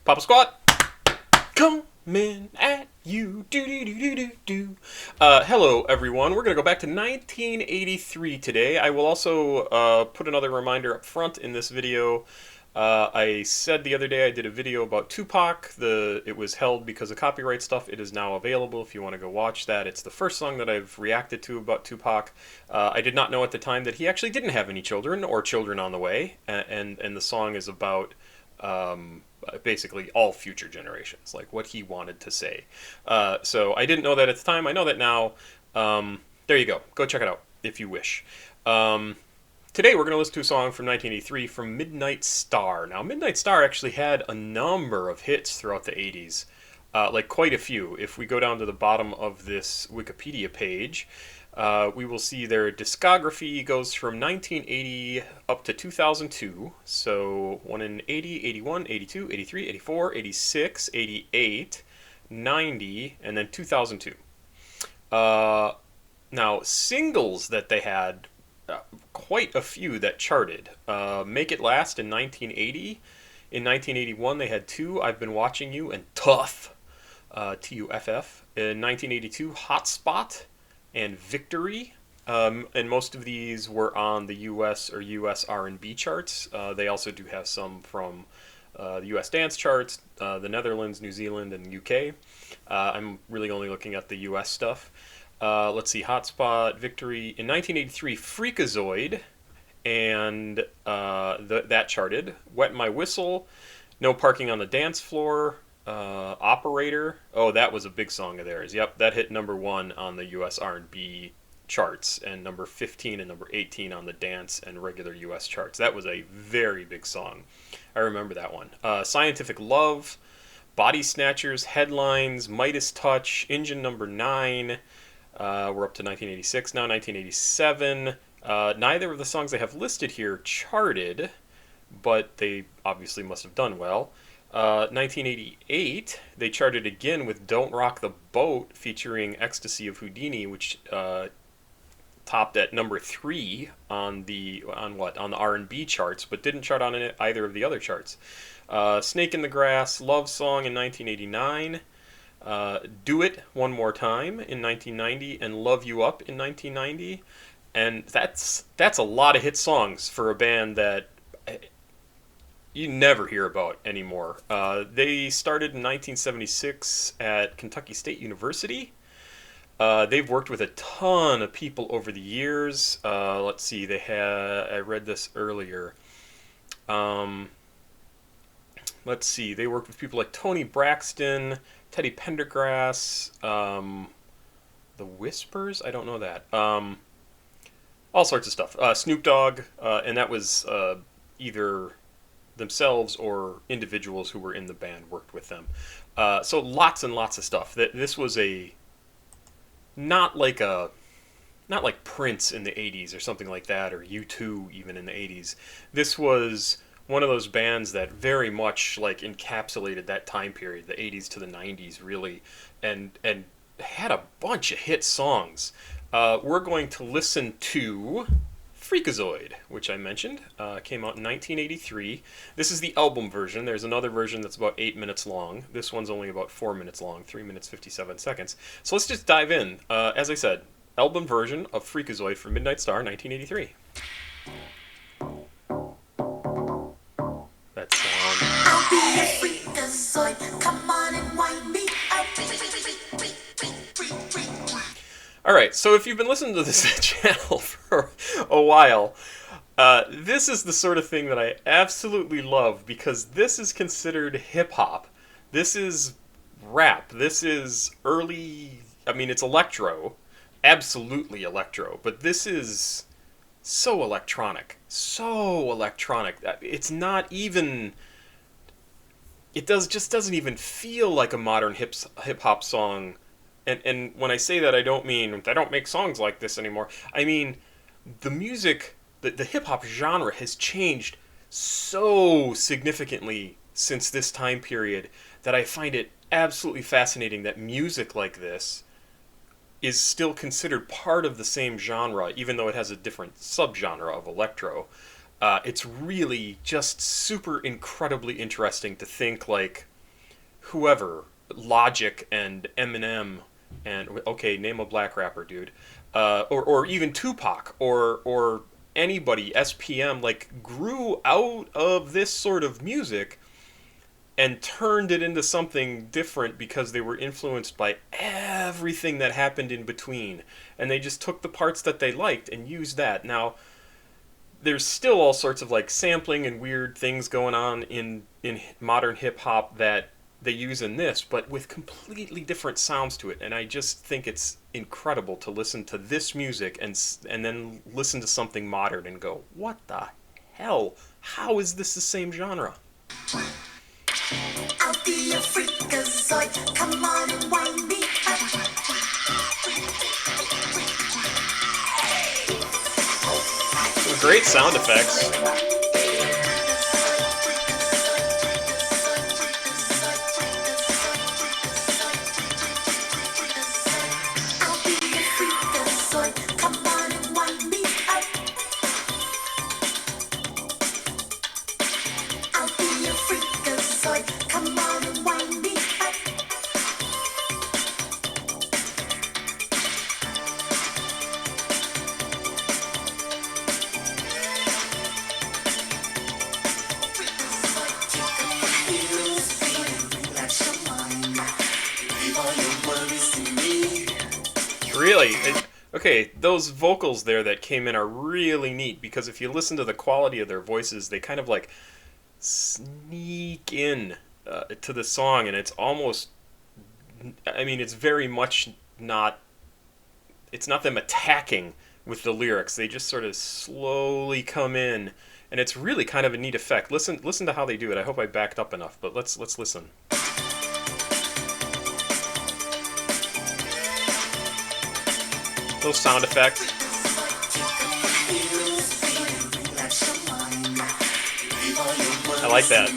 Papa Squat, coming at you. Do do do do do do. Hello, everyone. We're going to go back to 1983 today. I will also put another reminder up front in this video. I said the other day I did a video about Tupac. It was held because of copyright stuff. It is now available if you want to go watch that. It's the first song that I've reacted to about Tupac. I did not know at the time that he actually didn't have any children or children on the way, and the song is about basically all future generations, like what he wanted to say. So I didn't know that at the time. I know that now. There you go. Go check it out if you wish. Today we're going to listen to a song from 1983 from Midnight Star. Now, Midnight Star actually had a number of hits throughout the 80s, like quite a few. If we go down to the bottom of this Wikipedia page, we will see their discography goes from 1980 up to 2002. So one in 80, 81, 82, 83, 84, 86, 88, 90, and then 2002. Now, singles that they had, quite a few that charted. Make It Last in 1980. In 1981, they had two, I've Been Watching You, and Tough, Tuff. In 1982, Hotspot and Victory. And most of these were on the US or US R&B charts. They also do have some from the US dance charts, the Netherlands, New Zealand, and UK. I'm really only looking at the US stuff. Let's see, Hotspot, Victory. In 1983, Freakazoid, and that charted. Wet My Whistle, No Parking on the Dance Floor, Operator. Oh, that was a big song of theirs. Yep, that hit number 1 on the US R&B charts, and number 15 and number 18 on the dance and regular US charts. That was a very big song. I remember that one. Scientific Love, Body Snatchers, Headlines, Midas Touch, Engine Number 9. We're up to 1986 now, 1987. Neither of the songs I have listed here charted, but they obviously must have done well. 1988, they charted again with Don't Rock the Boat featuring Ecstasy of Houdini, which topped at number 3 on the R&B charts, but didn't chart on either of the other charts. Snake in the Grass, Love Song in 1989. Do It One More Time in 1990, and Love You Up in 1990, and that's a lot of hit songs for a band that you never hear about anymore. They started in 1976 at Kentucky State University. They've worked with a ton of people over the years. Let's see, I read this earlier. Let's see, they worked with people like Tony Braxton, Teddy Pendergrass, The Whispers, I don't know that. All sorts of stuff. Snoop Dogg, and that was either themselves or individuals who were in the band worked with them. So lots and lots of stuff. This was not like Prince in the 80s or something like that, or U2 even in the 80s. This was one of those bands that very much like encapsulated that time period, the 80s to the 90s, really, and had a bunch of hit songs. We're going to listen to Freakazoid, which I mentioned, came out in 1983. This is the album version. There's another version that's about 8 minutes long. This one's only about 4 minutes long, 3 minutes 57 seconds. So let's just dive in. As I said, album version of Freakazoid from Midnight Star, 1983. That sound. I'll be a Freakazoid. Come on and wind me up. Alright, so if you've been listening to this channel for a while, this is the sort of thing that I absolutely love, because this is considered hip-hop. This is rap. This is early, it's electro. Absolutely electro. But this is so electronic. So electronic. It's not even... just doesn't even feel like a modern hip-hop song. And when I say that, I don't mean they don't make songs like this anymore. I mean, the music, the hip-hop genre has changed so significantly since this time period that I find it absolutely fascinating that music like this is still considered part of the same genre, even though it has a different subgenre of electro. It's really just super incredibly interesting to think, like, whoever, Logic and Eminem, and okay, name a black rapper, dude, or even Tupac or anybody, SPM, like grew out of this sort of music and turned it into something different because they were influenced by everything that happened in between, and they just took the parts that they liked and used that. Now there's still all sorts of like sampling and weird things going on in modern hip hop that they use in this, but with completely different sounds to it. And I just think it's incredible to listen to this music and then listen to something modern and go, what the hell? How is this the same genre? I'll be a Freakazoid. Come on and wind me up. Some great sound effects. I'll be a Freakazoid. Come on and wind me up. I'll be a Freakazoid. Come on and wind me up. Really, okay, those vocals there that came in are really neat because if you listen to the quality of their voices, they kind of like sneak in to the song, and it's almost, I mean, it's very much not, it's not them attacking with the lyrics. They just sort of slowly come in, and it's really kind of a neat effect. Listen to how they do it. I hope I backed up enough, but let's listen. Little sound effect. I like that.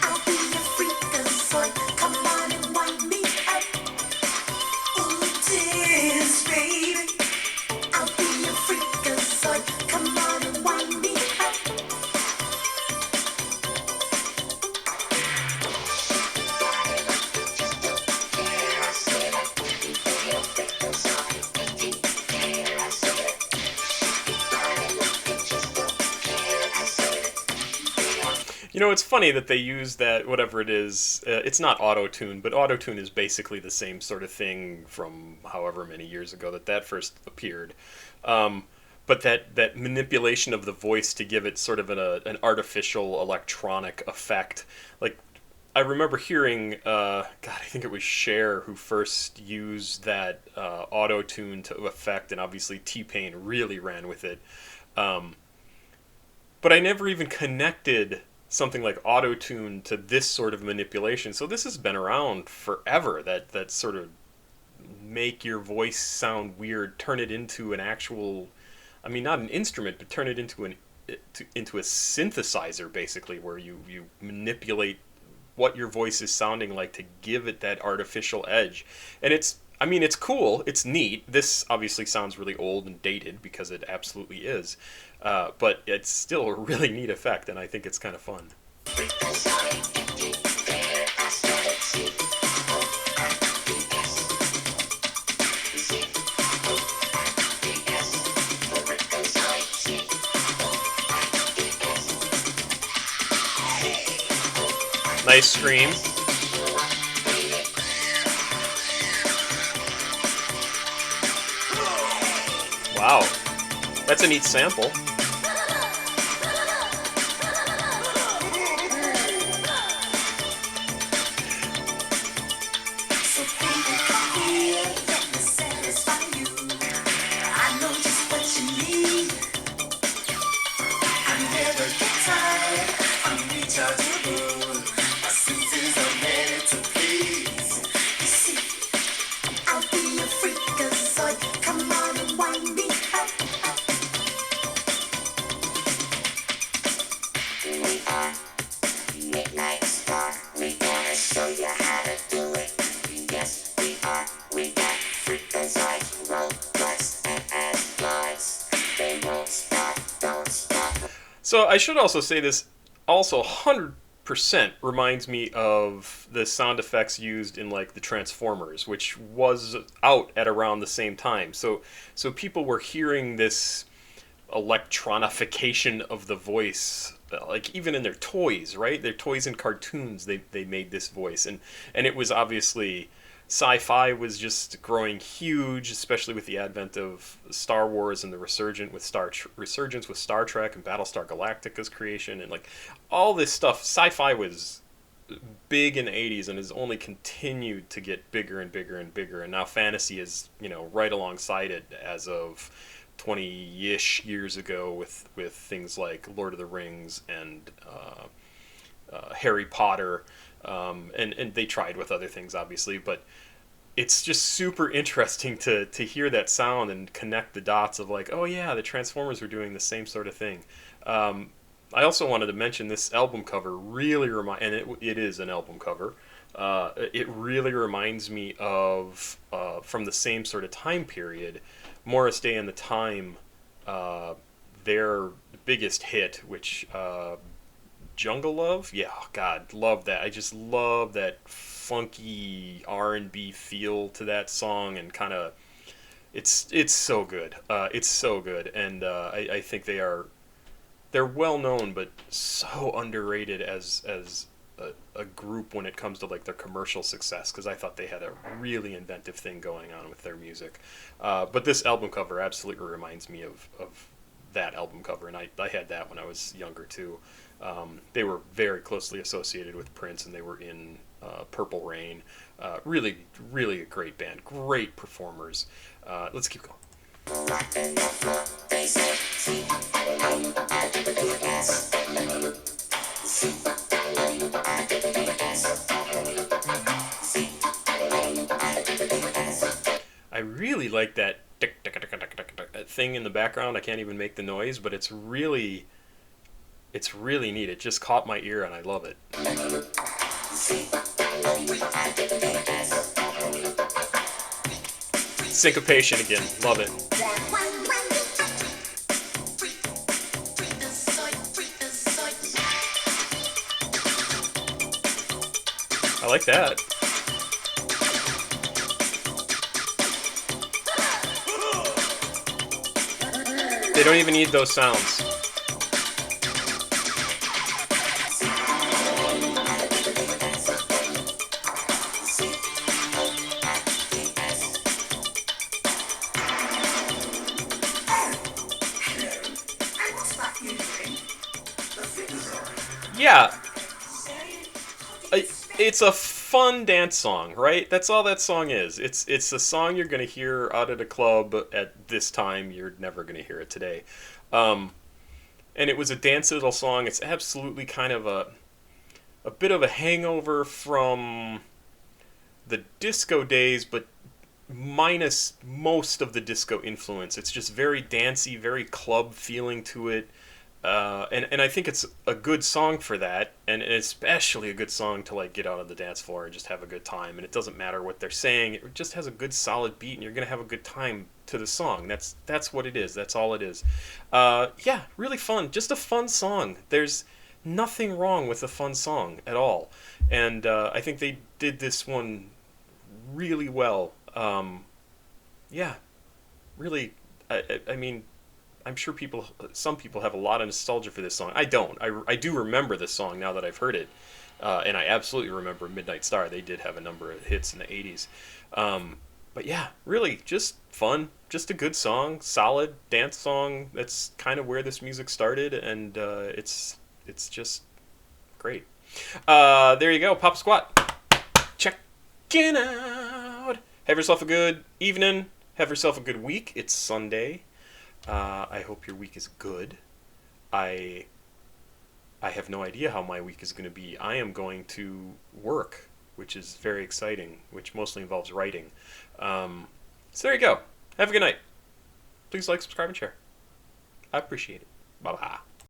I'll be a Freakazoid. Come on and wind me up. Ooh, dance, baby. I'll be a Freakazoid. Come on and wind me up. You know, it's funny that they use that, whatever it is, it's not auto-tune, but auto-tune is basically the same sort of thing from however many years ago that first appeared. But that manipulation of the voice to give it sort of an artificial electronic effect. Like, I remember hearing, God, I think it was Cher who first used that auto-tune to effect, and obviously T-Pain really ran with it. But I never even connected something like auto-tune to this sort of manipulation. So this has been around forever, that sort of make your voice sound weird, turn it into an actual, I mean, not an instrument, but turn it into into a synthesizer, basically, where you manipulate what your voice is sounding like to give it that artificial edge. And I mean, it's cool, it's neat. This obviously sounds really old and dated because it absolutely is. But it's still a really neat effect, and I think it's kind of fun. Nice scream. Wow, that's a neat sample. So baby, come here, let me satisfy you. I know just what you need. I never get tired. I'm rechargeable. My senses are ready to please. You see, I'll be a Freakazoid. Come on and wind me up. We are Midnight Star. We gonna show you how to do it. Yes, we are. We got Freakazoid, road plus So I should also say this also 100% reminds me of the sound effects used in like the Transformers, which was out at around the same time. So people were hearing this electronification of the voice, like even in their toys, right? Their toys and cartoons, they made this voice, and it was obviously sci-fi was just growing huge, especially with the advent of Star Wars and the resurgence with Star Trek and Battlestar Galactica's creation, and like all this stuff. Sci-fi was big in the 80s and has only continued to get bigger and bigger and bigger, and now fantasy is, right alongside it as of 20-ish years ago with things like Lord of the Rings and Harry Potter, and they tried with other things obviously, but it's just super interesting to hear that sound and connect the dots of like, oh yeah, the Transformers were doing the same sort of thing. I also wanted to mention this album cover really and it is an album cover. It really reminds me of from the same sort of time period, Morris Day and the Time, their biggest hit, which Jungle Love. Yeah, oh God, love that. I just love that funky R&B feel to that song, and kind of it's so good. It's so good, and I think they're well known, but so underrated as a group when it comes to like their commercial success, because I thought they had a really inventive thing going on with their music. But this album cover absolutely reminds me of that album cover, and I had that when I was younger too. They were very closely associated with Prince, and they were in Purple Rain. Really, really a great band, great performers. Let's keep going. I really like that thing in the background. I can't even make the noise, but it's really neat. It just caught my ear, and I love it. Syncopation again, love it. I like that. They don't even need those sounds. Yeah, it's a fun dance song, right? That's all that song is. It's a song you're gonna hear out at a club at this time. You're never gonna hear it today. Um, and it was a dance little song. It's absolutely kind of a bit of a hangover from the disco days, but minus most of the disco influence. It's just very dancey, very club feeling to it. And I think it's a good song for that, and especially a good song to like get out on the dance floor and just have a good time. And it doesn't matter what they're saying; it just has a good solid beat, and you're gonna have a good time to the song. That's what it is. That's all it is. Yeah, really fun. Just a fun song. There's nothing wrong with a fun song at all, and I think they did this one really well. Yeah, really. I mean, I'm sure some people have a lot of nostalgia for this song. I don't. I do remember this song now that I've heard it, and I absolutely remember Midnight Star. They did have a number of hits in the '80s. But yeah, really, just fun, just a good song, solid dance song. That's kind of where this music started, and it's just great. There you go, Pop Squat. Checking out. Have yourself a good evening. Have yourself a good week. It's Sunday. I hope your week is good. I have no idea how my week is going to be. I am going to work, which is very exciting, which mostly involves writing. So there you go. Have a good night. Please like, subscribe, and share. I appreciate it. Bye-bye.